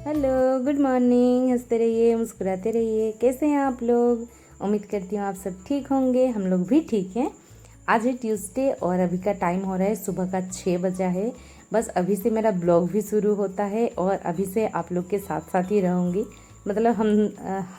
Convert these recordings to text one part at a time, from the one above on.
Hello, good morning. हंसते रहिए, मुस्कुराते रहिए। कैसे हैं आप लोग? उम्मीद करती हूँ आप सब ठीक होंगे। हम लोग भी ठीक हैं। आज है ट्यूसडे और अभी का टाइम हो रहा है सुबह का 6 बजा है। बस अभी से मेरा ब्लॉग भी शुरू होता है और अभी से आप लोग के साथ साथ ही रहूँगी। मतलब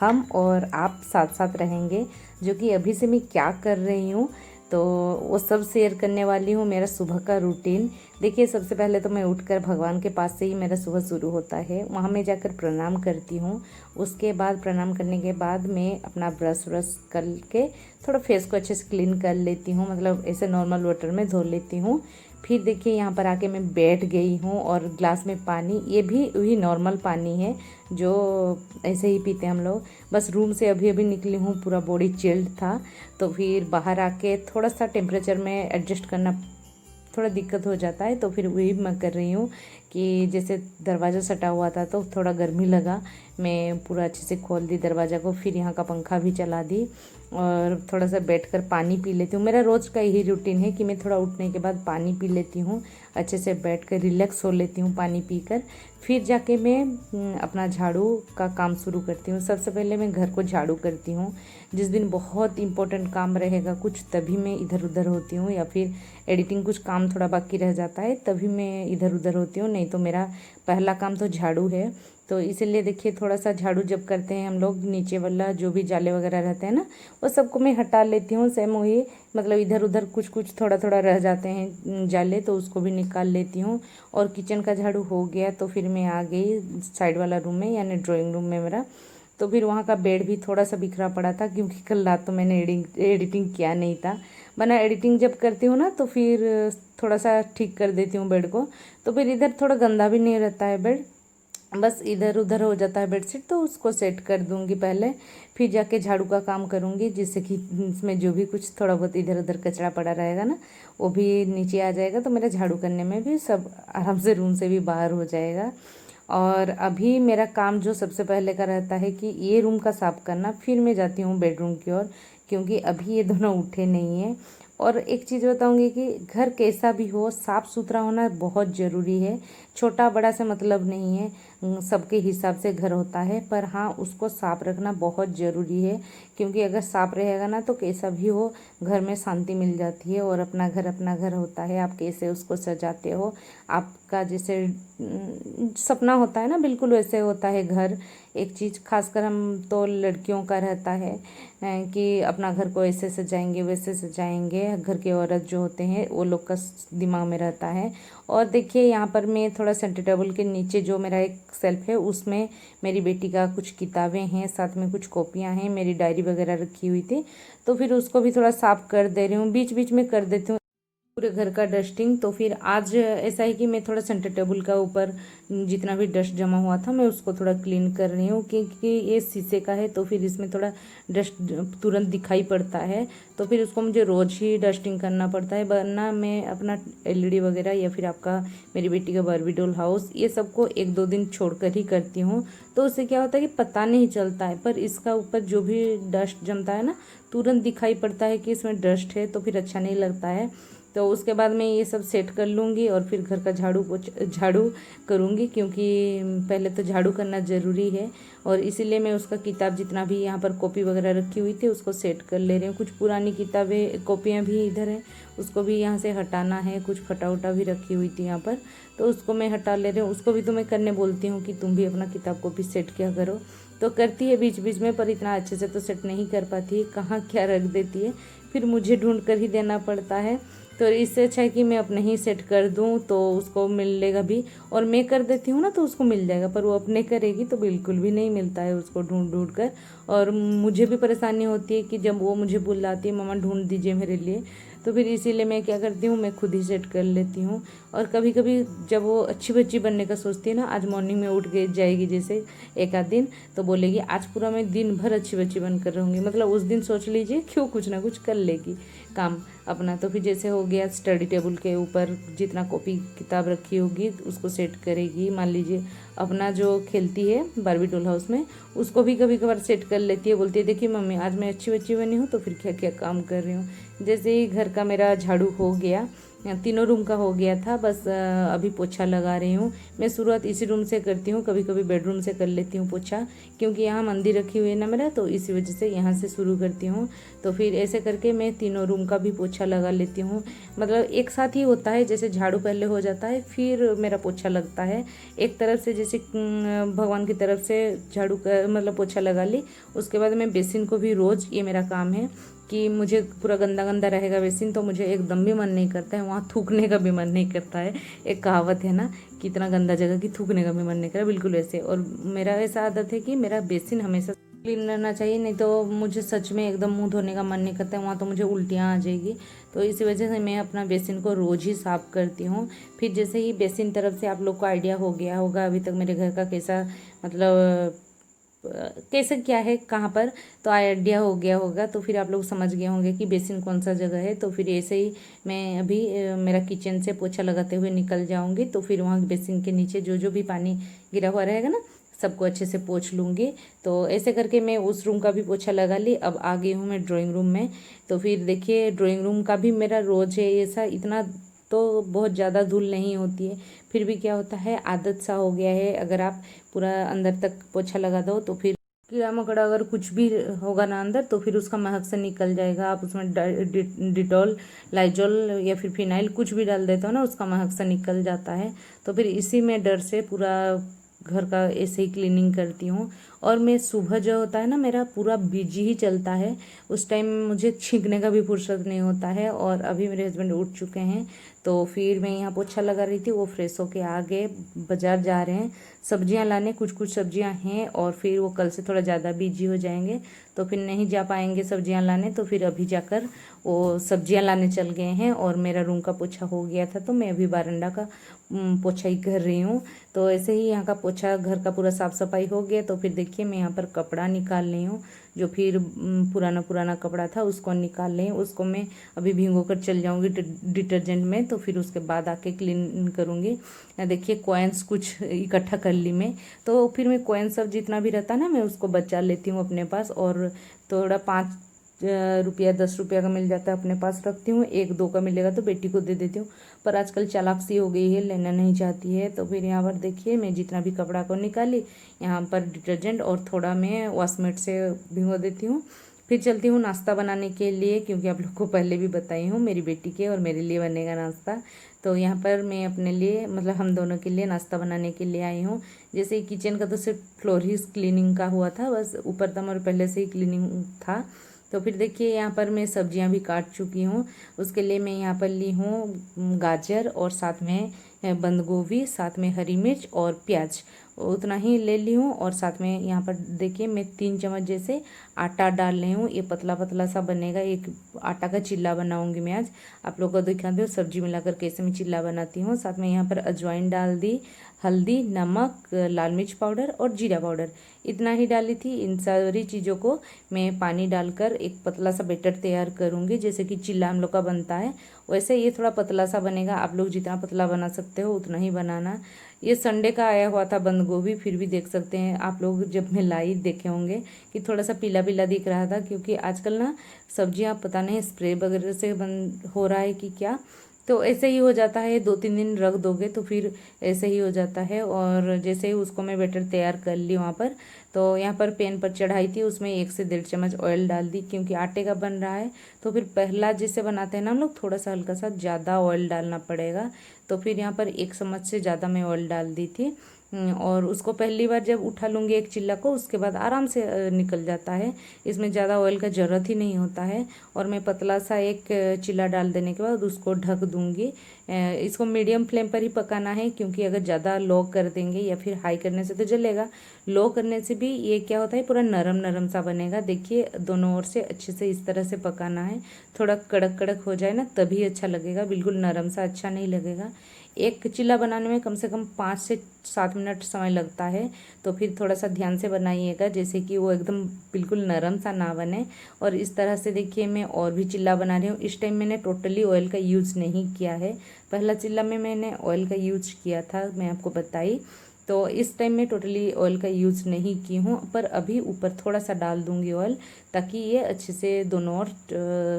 हम और आप साथ साथ रहेंगे। जो कि अभी से मैं क्या कर रही हूँ तो वो सब शेयर करने वाली हूँ। मेरा सुबह का रूटीन देखिए, सबसे पहले तो मैं उठकर भगवान के पास से ही मेरा सुबह शुरू होता है। वहाँ मैं जाकर प्रणाम करती हूँ। उसके बाद प्रणाम करने के बाद मैं अपना ब्रश व्रश करके थोड़ा फेस को अच्छे से क्लीन कर लेती हूँ। मतलब ऐसे नॉर्मल वाटर में धो लेती हूँ। फिर देखिए यहाँ पर आके मैं बैठ गई हूँ और ग्लास में पानी, ये भी वही नॉर्मल पानी है जो ऐसे ही पीते हैं हम लोग। बस रूम से अभी अभी निकली हूँ, पूरा बॉडी चिल्ड था। तो फिर बाहर आके थोड़ा सा टेम्परेचर में एडजस्ट करना थोड़ा दिक्कत हो जाता है। तो फिर वही मैं कर रही हूँ कि जैसे दरवाज़ा सटा हुआ था तो थोड़ा गर्मी लगा, मैं पूरा अच्छे से खोल दी दरवाज़ा को। फिर यहाँ का पंखा भी चला दी और थोड़ा सा बैठकर पानी पी लेती हूँ। मेरा रोज़ का यही रूटीन है कि मैं थोड़ा उठने के बाद पानी पी लेती हूँ, अच्छे से बैठकर रिलैक्स हो लेती हूँ पानी पीकर। फिर जाके मैं अपना झाड़ू का काम शुरू करती हूँ। सबसे पहले मैं घर को झाड़ू करती हूँ। जिस दिन बहुत इम्पोर्टेंट काम रहेगा कुछ, तभी मैं इधर उधर होती हूँ, या फिर एडिटिंग कुछ काम थोड़ा बाकी रह जाता है तभी मैं इधर उधर होती हूँ। नहीं तो मेरा पहला काम तो झाड़ू है। तो इसीलिए देखिए, थोड़ा सा झाड़ू जब करते हैं हम लोग, नीचे वाला जो भी जाले वगैरह रहते हैं ना, वो सबको मैं हटा लेती हूँ। सेम वही, मतलब इधर उधर कुछ कुछ थोड़ा थोड़ा रह जाते हैं जाले, तो उसको भी निकाल लेती हूँ। और किचन का झाड़ू हो गया तो फिर मैं आ गई साइड वाला रूम में, यानी ड्राइंग रूम में मेरा। तो फिर वहाँ का बेड भी थोड़ा सा बिखरा पड़ा था क्योंकि कल रात तो मैंने एडिटिंग किया नहीं था। वरना एडिटिंग जब करती हूँ ना तो फिर थोड़ा सा ठीक कर देती हूँ बेड को। तो फिर इधर थोड़ा गंदा भी नहीं रहता है बेड, बस इधर उधर हो जाता है बेडशीट, तो उसको सेट कर दूँगी पहले। फिर जाके झाड़ू का काम करूँगी, जिससे कि इसमें जो भी कुछ थोड़ा बहुत इधर उधर कचरा पड़ा रहेगा ना, वो भी नीचे आ जाएगा। तो मेरा झाड़ू करने में भी सब आराम से रूम से भी बाहर हो जाएगा। और अभी मेरा काम जो सबसे पहले का रहता है कि ये रूम का साफ़ करना, फिर मैं जाती हूँ बेडरूम की ओर, क्योंकि अभी ये दोनों उठे नहीं हैं। और एक चीज़ बताऊँगी कि घर कैसा भी हो, साफ़ सुथरा होना बहुत ज़रूरी है। छोटा बड़ा से मतलब नहीं है, सबके हिसाब से घर होता है, पर हाँ उसको साफ़ रखना बहुत ज़रूरी है। क्योंकि अगर साफ़ रहेगा ना तो कैसा भी हो, घर में शांति मिल जाती है। और अपना घर होता है, आप कैसे उसको सजाते हो, आपका जैसे सपना होता है ना, बिल्कुल वैसे होता है घर। एक चीज़ खासकर हम तो लड़कियों का रहता है कि अपना घर को ऐसे सजाएंगे वैसे सजाएंगे। घर के औरत जो होते हैं वो लोग का दिमाग में रहता है। और देखिए यहाँ पर मैं थोड़ा सेंटर टेबल के नीचे जो मेरा एक सेल्फ है उसमें मेरी बेटी का कुछ किताबें हैं, साथ में कुछ कॉपियाँ हैं, मेरी डायरी वगैरह रखी हुई थी। तो फिर उसको भी थोड़ा साफ़ कर दे रही हूँ, बीच बीच में कर देती हूँ पूरे घर का डस्टिंग। तो फिर आज ऐसा है कि मैं थोड़ा सेंटर टेबल का ऊपर जितना भी डस्ट जमा हुआ था मैं उसको थोड़ा क्लीन कर रही हूँ, क्योंकि ये शीशे का है तो फिर इसमें थोड़ा डस्ट तुरंत दिखाई पड़ता है। तो फिर उसको मुझे रोज़ ही डस्टिंग करना पड़ता है, वरना मैं अपना एलईडी वगैरह या फिर आपका मेरी बेटी का बारबी डॉल हाउस, ये सबको 1-2 दिन छोड़कर ही करती हूँ। तो उससे क्या होता है कि पता नहीं चलता है, पर इसका ऊपर जो भी डस्ट जमता है ना, तुरंत दिखाई पड़ता है कि इसमें डस्ट है, तो फिर अच्छा नहीं लगता है। तो उसके बाद मैं ये सब सेट कर लूँगी और फिर घर का झाड़ू करूँगी, क्योंकि पहले तो झाड़ू करना ज़रूरी है। और इसीलिए मैं उसका किताब जितना भी यहाँ पर कॉपी वगैरह रखी हुई थी उसको सेट कर ले रही हूँ। कुछ पुरानी किताबें कॉपियाँ भी इधर हैं, उसको भी यहाँ से हटाना है। कुछ फटा उटा भी रखी हुई थी यहाँ पर, तो उसको मैं हटा ले रही हूँ। उसको भी तो मैं करने बोलती हूँ कि तुम भी अपना किताब कॉपी सेट किया करो। तो करती है बीच बीच में, पर इतना अच्छे से तो सेट नहीं कर पाती है, कहाँ क्या रख देती है, फिर मुझे ढूंढ कर ही देना पड़ता है। तो इससे अच्छा है कि मैं अपने ही सेट कर दूँ तो उसको मिलेगा भी, और मैं कर देती हूँ ना तो उसको मिल जाएगा, पर वो अपने करेगी तो बिल्कुल भी नहीं मिलता है उसको ढूंढ ढूंढ कर। और मुझे भी परेशानी होती है कि जब वो मुझे बुलाती है मम्मा ढूंढ दीजिए मेरे लिए, तो फिर इसीलिए मैं क्या करती हूँ, मैं खुद ही सेट कर लेती हूँ। और कभी कभी जब वो अच्छी बच्ची बनने का सोचती है ना, आज मॉर्निंग में उठ गई जाएगी जैसे एक आध दिन, तो बोलेगी आज पूरा मैं दिन भर अच्छी बच्ची बनकर रहूँगी। मतलब उस दिन सोच लीजिए क्यों कुछ ना कुछ कर लेगी काम अपना। तो फिर जैसे हो गया स्टडी टेबल के ऊपर जितना कॉपी किताब रखी होगी उसको सेट करेगी। मान लीजिए अपना जो खेलती है बारबी डॉल हाउस में, उसको भी कभी कभार सेट कर लेती है। बोलती है देखिए मम्मी आज मैं अच्छी बच्ची बनी हूँ तो फिर क्या क्या काम कर रही हूँ। जैसे ही घर का मेरा झाड़ू हो गया, तीनों रूम का हो गया था, बस अभी पोछा लगा रही हूँ। मैं शुरुआत इसी रूम से करती हूँ, कभी कभी बेडरूम से कर लेती हूँ पोछा, क्योंकि यहाँ मंदिर रखी हुई है ना मेरा, तो इसी वजह से यहाँ से शुरू करती हूँ। तो फिर ऐसे करके मैं तीनों रूम का भी पोछा लगा लेती हूँ। मतलब एक साथ ही होता है, जैसे झाड़ू पहले हो जाता है फिर मेरा पोछा लगता है। एक तरफ से जैसे भगवान की तरफ से झाड़ू का मतलब पोछा लगा ली, उसके बाद मैं बेसिन को भी रोज़, ये मेरा काम है कि मुझे पूरा गंदा गंदा रहेगा बेसिन तो मुझे एकदम भी मन नहीं करता है, वहाँ थूकने का भी मन नहीं करता है। एक कहावत है ना कि इतना गंदा जगह कि थूकने का भी मन नहीं कर रहा, बिल्कुल वैसे। और मेरा ऐसा आदत है कि मेरा बेसिन हमेशा क्लीन रहना चाहिए, नहीं तो मुझे सच में एकदम मुंह धोने का मन नहीं करता है, वहाँ तो मुझे उल्टियाँ आ जाएगी। तो इसी वजह से मैं अपना बेसिन को रोज़ ही साफ़ करती हूँ। फिर जैसे ही बेसिन तरफ से आप लोग को आइडिया हो गया होगा अभी तक मेरे घर का कैसा मतलब कैसे क्या है कहाँ पर, तो आइडिया हो गया होगा, तो फिर आप लोग समझ गए होंगे कि बेसिन कौन सा जगह है। तो फिर ऐसे ही मैं अभी मेरा किचन से पोछा लगाते हुए निकल जाऊंगी, तो फिर वहाँ बेसिन के नीचे जो जो भी पानी गिरा हुआ रहेगा ना, सबको अच्छे से पोंछ लूँगी। तो ऐसे करके मैं उस रूम का भी पोछा लगा ली। अब आ गई हूँ मैं ड्राइंग रूम में। तो फिर देखिए ड्राइंग रूम का भी मेरा रोज़ है ऐसा, इतना तो बहुत ज़्यादा धूल नहीं होती है, फिर भी क्या होता है आदत सा हो गया है। अगर आप पूरा अंदर तक पोछा लगा दो तो फिर कीड़ा मकोड़ा अगर कुछ भी होगा ना अंदर, तो फिर उसका महक से निकल जाएगा। आप उसमें डिटॉल, लाइजॉल या फिर फिनाइल कुछ भी डाल देते हो ना, उसका महक से निकल जाता है। तो फिर इसी में डर से पूरा घर का ऐसे ही क्लीनिंग करती हूँ। और मैं सुबह जो होता है ना मेरा पूरा बिजी ही चलता है, उस टाइम मुझे छींकने का भी फुर्सत नहीं होता है। और अभी मेरे हस्बैंड उठ चुके हैं, तो फिर मैं यहाँ पोछा लगा रही थी, वो फ्रेश होके आ गए, बाजार जा रहे हैं सब्जियां लाने। कुछ कुछ सब्जियां हैं और फिर वो कल से थोड़ा ज़्यादा बिजी हो जाएंगे, तो फिर नहीं जा पाएंगे सब्जियां लाने। तो फिर अभी जाकर वो सब्जियां लाने चल गए हैं। और मेरा रूम का पोछा हो गया था, तो मैं अभी बारंडा का पोछा ही कर रही हूँ। तो ऐसे ही यहाँ का पोछा घर का पूरा साफ़ सफाई हो गया। तो फिर देखिए मैं यहाँ पर कपड़ा निकाल रही हूँ, जो फिर पुराना पुराना कपड़ा था उसको निकाल रही हूँ। उसको मैं अभी भिगो कर चल जाऊँगी डिटर्जेंट में, तो फिर उसके बाद आके क्लीन करूँगी। देखिए कॉइन्स कुछ इकट्ठा कर ली मैं, तो फिर मैं कॉइन सब जितना भी रहता ना मैं उसको बचा लेती हूँ अपने पास। और थोड़ा 5 रुपया 10 रुपया का मिल जाता है अपने पास रखती हूँ, 1-2 का मिलेगा तो बेटी को दे देती हूँ। पर आजकल चालाक सी हो गई है, लेना नहीं चाहती है। तो फिर यहाँ पर देखिए मैं जितना भी कपड़ा को निकाली, यहाँ पर डिटर्जेंट और थोड़ा मैं वॉशमेट से भिगो देती हूँ। फिर चलती हूँ नाश्ता बनाने के लिए, क्योंकि आप लोग को पहले भी बताई हूँ मेरी बेटी के और मेरे लिए बनेगा नाश्ता। तो यहाँ पर मैं अपने लिए मतलब हम दोनों के लिए नाश्ता बनाने के लिए आई हूँ। जैसे किचन का तो सिर्फ फ्लोर ही क्लीनिंग का हुआ था, बस ऊपर तक और पहले से ही क्लीनिंग था। तो फिर देखिए यहाँ पर मैं सब्जियां भी काट चुकी हूँ। उसके लिए मैं यहाँ पर ली हूँ गाजर और साथ में बंद गोभी, साथ में हरी मिर्च और प्याज, उतना ही ले ली हूँ। और साथ में यहाँ पर देखिए मैं 3 चम्मच जैसे आटा डाल रही हूँ। ये पतला पतला सा बनेगा, एक आटा का चिल्ला बनाऊँगी मैं आज। आप लोग को दिखाती हूँ सब्जी मिलाकर कैसे मैं चिल्ला बनाती हूँ। साथ में यहाँ पर अजवाइन डाल दी, हल्दी, नमक, लाल मिर्च पाउडर और जीरा पाउडर, इतना ही डाली थी। इन सारी चीज़ों को मैं पानी डालकर एक पतला सा बैटर तैयार करूँगी, जैसे कि चिल्ला हम लोग का बनता है वैसे ये थोड़ा पतला सा बनेगा। आप लोग जितना पतला बना सकते हो उतना ही बनाना। ये संडे का आया हुआ था बंद गोभी, फिर भी देख सकते हैं आप लोग, जब मैं लाई देखे होंगे कि थोड़ा सा पीला पीला दिख रहा था, क्योंकि आजकल ना सब्जियां पता नहीं स्प्रे वगैरह से बन हो रहा है कि क्या, तो ऐसे ही हो जाता है। 2-3 दिन रख दोगे तो फिर ऐसे ही हो जाता है। और जैसे ही उसको मैं बैटर तैयार कर ली वहाँ पर, तो यहाँ पर पैन पर चढ़ाई थी, उसमें 1 से 1.5 चम्मच ऑयल डाल दी, क्योंकि आटे का बन रहा है। तो फिर पहला जैसे बनाते हैं ना हम लोग, थोड़ा सा हल्का सा ज़्यादा ऑयल डालना पड़ेगा। तो फिर यहाँ पर 1 चम्मच से ज़्यादा मैं ऑयल डाल दी थी। और उसको पहली बार जब उठा लूँगी एक चिल्ला को, उसके बाद आराम से निकल जाता है, इसमें ज़्यादा ऑयल का ज़रूरत ही नहीं होता है। और मैं पतला सा एक चिल्ला डाल देने के बाद उसको ढक दूँगी। इसको मीडियम फ्लेम पर ही पकाना है, क्योंकि अगर ज़्यादा लो कर देंगे या फिर हाई करने से तो जलेगा, लो करने से भी ये क्या होता है पूरा नरम नरम सा बनेगा। देखिए दोनों ओर से अच्छे से इस तरह से पकाना है, थोड़ा कड़क कड़क हो जाए ना तभी अच्छा लगेगा, बिल्कुल नरम सा अच्छा नहीं लगेगा। एक चिल्ला बनाने में कम से कम 5 से 7 मिनट समय लगता है, तो फिर थोड़ा सा ध्यान से बनाइएगा, जैसे कि वो एकदम बिल्कुल नरम सा ना बने। और इस तरह से देखिए मैं और भी चिल्ला बना रही हूँ। इस टाइम मैंने टोटली ऑयल का यूज़ नहीं किया है, पहला चिल्ला में मैंने ऑयल का यूज किया था, मैं आपको बताई। तो इस टाइम में टोटली ऑयल का यूज़ नहीं की हूँ, पर अभी ऊपर थोड़ा सा डाल दूँगी ऑयल, ताकि ये अच्छे से दोनों ओर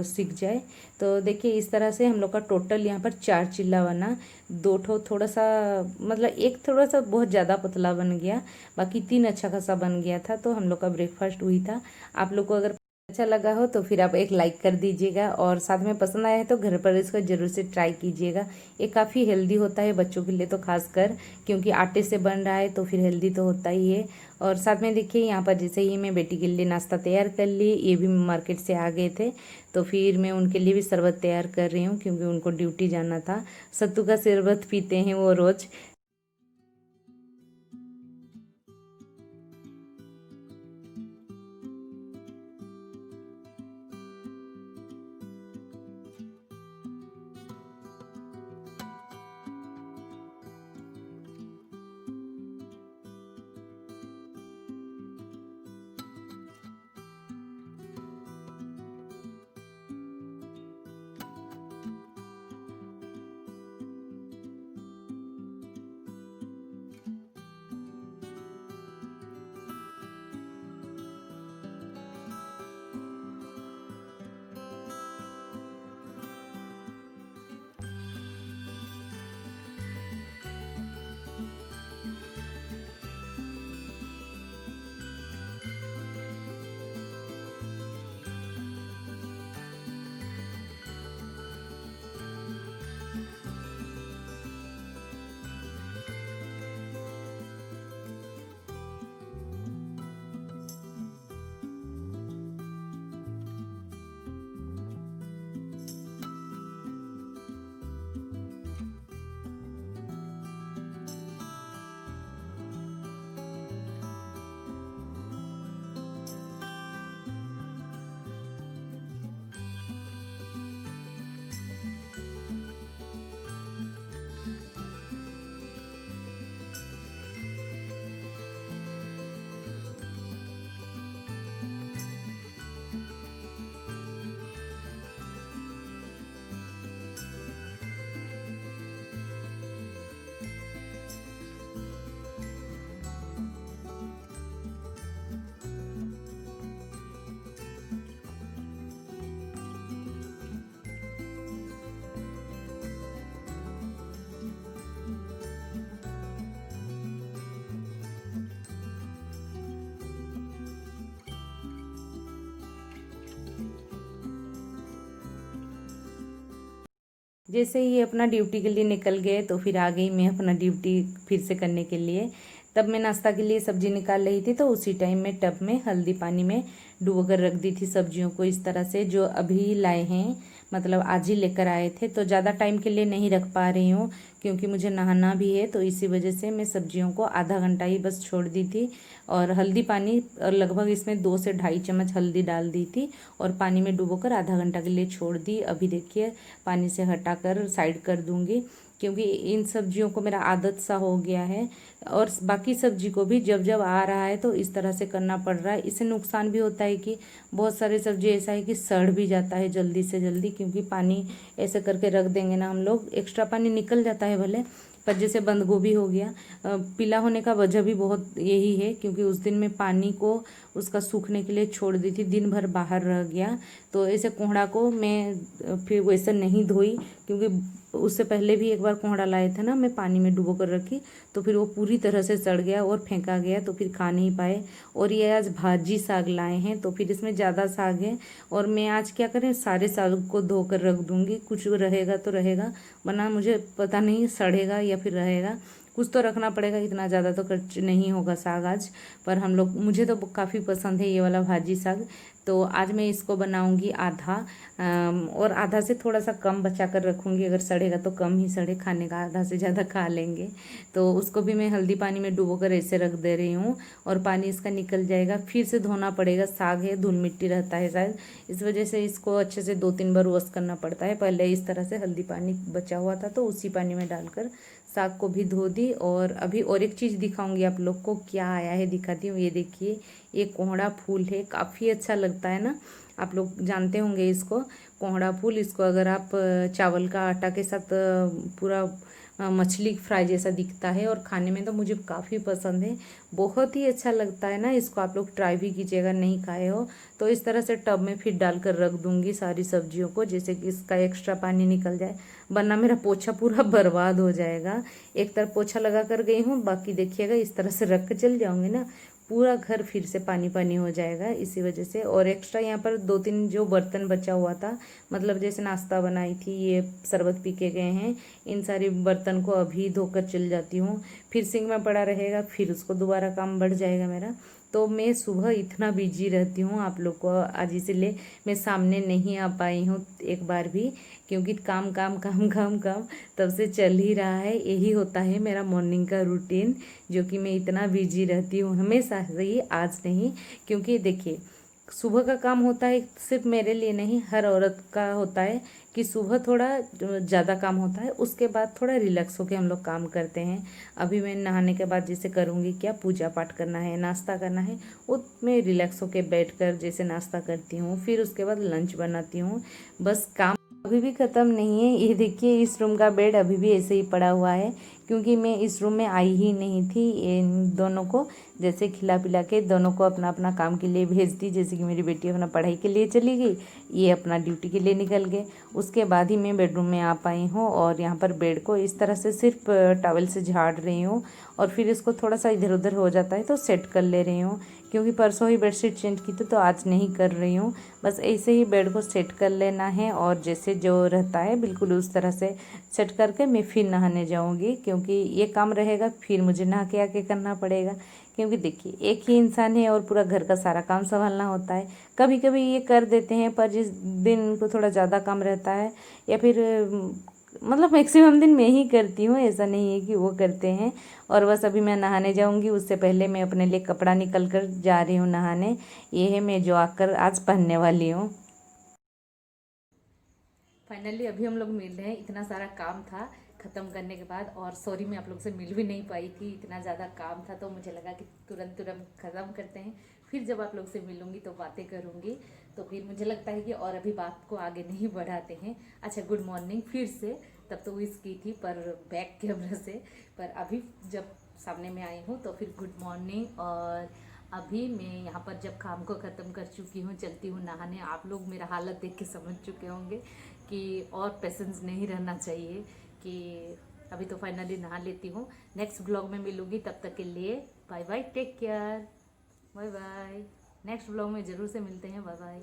सिक जाए। तो देखिए इस तरह से हम लोग का टोटल यहाँ पर 4 चिल्ला बना। 2 ठो थोड़ा सा, मतलब एक थोड़ा सा बहुत ज़्यादा पतला बन गया, बाकी 3 अच्छा खासा बन गया था। तो हम लोग का ब्रेकफास्ट हुई था। आप लोग को अगर अच्छा लगा हो तो फिर आप एक लाइक कर दीजिएगा, और साथ में पसंद आया है तो घर पर इसको ज़रूर से ट्राई कीजिएगा। ये काफ़ी हेल्दी होता है बच्चों के लिए तो खासकर, क्योंकि आटे से बन रहा है तो फिर हेल्दी तो होता ही है। और साथ में देखिए यहाँ पर जैसे ही मैं बेटी के लिए नाश्ता तैयार कर ली, ये भी मार्केट से आ गए थे, तो फिर मैं उनके लिए भी शरबत तैयार कर रही हूँ, क्योंकि उनको ड्यूटी जाना था। सत्तू का शरबत पीते हैं वो रोज़। जैसे ही अपना ड्यूटी के लिए निकल गए तो फिर आ गई मैं अपना ड्यूटी फिर से करने के लिए। तब मैं नाश्ता के लिए सब्जी निकाल रही थी, तो उसी टाइम में टब में हल्दी पानी में डुबो कर रख दी थी सब्जियों को, इस तरह से जो अभी लाए हैं, मतलब आज ही लेकर आए थे। तो ज़्यादा टाइम के लिए नहीं रख पा रही हूँ, क्योंकि मुझे नहाना भी है, तो इसी वजह से मैं सब्जियों को आधा घंटा ही बस छोड़ दी थी। और हल्दी पानी, और लगभग इसमें 2 से ढाई चम्मच हल्दी डाल दी थी, और पानी में डुबोकर आधा घंटा के लिए छोड़ दी। अभी देखिए पानी से हटाकर साइड कर दूंगी, क्योंकि इन सब्जियों को मेरा आदत सा हो गया है। और बाकी सब्जी को भी जब जब आ रहा है तो इस तरह से करना पड़ रहा है। इससे नुकसान भी होता है कि बहुत सारे सब्जी ऐसा है कि सड़ भी जाता है जल्दी से जल्दी, क्योंकि पानी ऐसे करके रख देंगे ना हम लोग, एक्स्ट्रा पानी निकल जाता है भले, पर जैसे बंद गोभी हो गया, पीला होने का वजह भी बहुत यही है, क्योंकि उस दिन मैं पानी को उसका सूखने के लिए छोड़ दी थी, दिन भर बाहर रह गया। तो ऐसे कोहड़ा को मैं फिर वैसे नहीं धोई, क्योंकि उससे पहले भी एक बार कोहड़ा लाए थे ना, मैं पानी में डुबो कर रखी, तो फिर वो पूरी तरह से सड़ गया और फेंका गया, तो फिर खा नहीं पाए। और ये आज भाजी साग लाए हैं, तो फिर इसमें ज़्यादा साग है, और मैं आज क्या करें, सारे साग को धोकर रख दूँगी, कुछ रहेगा तो रहेगा, वरना मुझे पता नहीं सड़ेगा या फिर रहेगा। कुछ तो रखना पड़ेगा, इतना ज़्यादा तो खर्च नहीं होगा साग आज। पर हम लोग, मुझे तो काफ़ी पसंद है ये वाला भाजी साग, तो आज मैं इसको बनाऊंगी आधा, और आधा से थोड़ा सा कम बचा कर रखूँगी, अगर सड़ेगा तो कम ही सड़े, खाने का आधा से ज़्यादा खा लेंगे। तो उसको भी मैं हल्दी पानी में डुबो कर ऐसे रख दे रही हूँ, और पानी इसका निकल जाएगा, फिर से धोना पड़ेगा। साग है, धूल मिट्टी रहता है शायद, इस वजह से इसको अच्छे से 2-3 बार वॉश करना पड़ता है। पहले इस तरह से हल्दी पानी बचा हुआ था, तो उसी पानी में डालकर साग को भी धो दी। और अभी और एक चीज़ दिखाऊंगी आप लोग को, क्या आया है दिखाती हूँ। ये देखिए, ये कोहड़ा फूल है, काफ़ी अच्छा लगता है ना, आप लोग जानते होंगे इसको, कोहड़ा फूल। इसको अगर आप चावल का आटा के साथ पूरा मछली फ्राई जैसा दिखता है और खाने में तो मुझे काफ़ी पसंद है, बहुत ही अच्छा लगता है ना। इसको आप लोग ट्राई भी कीजिएगा, नहीं खाए हो तो। इस तरह से टब में फिर डालकर रख दूंगी सारी सब्जियों को, जैसे कि इसका एक्स्ट्रा पानी निकल जाए, वरना मेरा पोछा पूरा बर्बाद हो जाएगा। एक तरफ पोछा लगा कर गई हूँ, बाकी देखिएगा इस तरह से रख के चल जाऊँगी ना, पूरा घर फिर से पानी पानी हो जाएगा इसी वजह से। और एक्स्ट्रा यहाँ पर 2-3 जो बर्तन बचा हुआ था, मतलब जैसे नाश्ता बनाई थी, ये शरबत पी के गए हैं, इन सारे बर्तन को अभी धोकर चल जाती हूँ। फिर सिंक में पड़ा रहेगा, फिर उसको दोबारा काम बढ़ जाएगा मेरा। तो मैं सुबह इतना बिजी रहती हूँ, आप लोग को आज इसीलिए मैं सामने नहीं आ पाई हूँ एक बार भी, क्योंकि काम काम काम काम काम तब से चल ही रहा है। यही होता है मेरा मॉर्निंग का रूटीन, जो कि मैं इतना बिजी रहती हूँ हमेशा से ही, आज नहीं। क्योंकि देखिए, सुबह का काम होता है सिर्फ मेरे लिए नहीं, हर औरत का होता है कि सुबह थोड़ा ज़्यादा काम होता है, उसके बाद थोड़ा रिलैक्स होकर हम लोग काम करते हैं। अभी मैं नहाने के बाद जैसे करूँगी, क्या पूजा पाठ करना है, नाश्ता करना है, उसमें रिलैक्स होकर बैठकर जैसे नाश्ता करती हूँ, फिर उसके बाद लंच बनाती हूँ। बस काम अभी भी ख़त्म नहीं है। ये देखिए, इस रूम का बेड अभी भी ऐसे ही पड़ा हुआ है, क्योंकि मैं इस रूम में आई ही नहीं थी। इन दोनों को जैसे खिला पिला के दोनों को अपना अपना काम के लिए भेज दी, जैसे कि मेरी बेटी अपना पढ़ाई के लिए चली गई, ये अपना ड्यूटी के लिए निकल गए। उसके बाद ही मैं बेडरूम में आ पाई हूँ, और यहाँ पर बेड को इस तरह से सिर्फ टॉवल से झाड़ रही हूँ, और फिर इसको थोड़ा सा इधर उधर हो जाता है तो सेट कर ले रही हूँ। क्योंकि परसों ही बेडशीट चेंज की थी, तो आज नहीं कर रही हूँ। बस ऐसे ही बेड को सेट कर लेना है, और जैसे जो रहता है बिल्कुल उस तरह से सेट करके मैं फिर नहाने जाऊँगी, क्योंकि ये काम रहेगा फिर मुझे नहा के आके करना पड़ेगा। क्योंकि देखिए, एक ही इंसान है और पूरा घर का सारा काम संभालना होता है। कभी कभी ये कर देते हैं, पर जिस दिन इनको थोड़ा ज़्यादा काम रहता है, या फिर मतलब मैक्सिमम दिन मैं ही करती हूँ, ऐसा नहीं है कि वो करते हैं। और बस अभी मैं नहाने जाऊँगी, उससे पहले मैं अपने लिए कपड़ा निकल कर जा रही हूँ नहाने। ये है मैं जो आकर आज पहनने वाली हूँ। फाइनली अभी हम लोग मिल रहे हैं, इतना सारा काम था ख़त्म करने के बाद। और सॉरी, मैं आप लोग से मिल भी नहीं पाई थी, इतना ज़्यादा काम था, तो मुझे लगा कि तुरंत तुरंत ख़त्म करते हैं, फिर जब आप लोग से मिलूंगी तो बातें करूंगी। तो फिर मुझे लगता है कि और अभी बात को आगे नहीं बढ़ाते हैं। अच्छा, गुड मॉर्निंग फिर से, तब तो विश की थी पर बैक कैमरा से, पर अभी जब सामने में आई हूँ तो फिर गुड मॉर्निंग। और अभी मैं यहाँ पर जब काम को ख़त्म कर चुकी हूँ, चलती हूँ नहाने। आप लोग मेरा हालत देख के समझ चुके होंगे कि और पेशेंस नहीं रहना चाहिए, कि अभी तो फाइनली नहा लेती हूँ। नेक्स्ट ब्लॉग में मिलूंगी, तब तक के लिए bye bye, take care, bye bye. Next blog में ज़रूर से मिलते हैं, बाय बाय।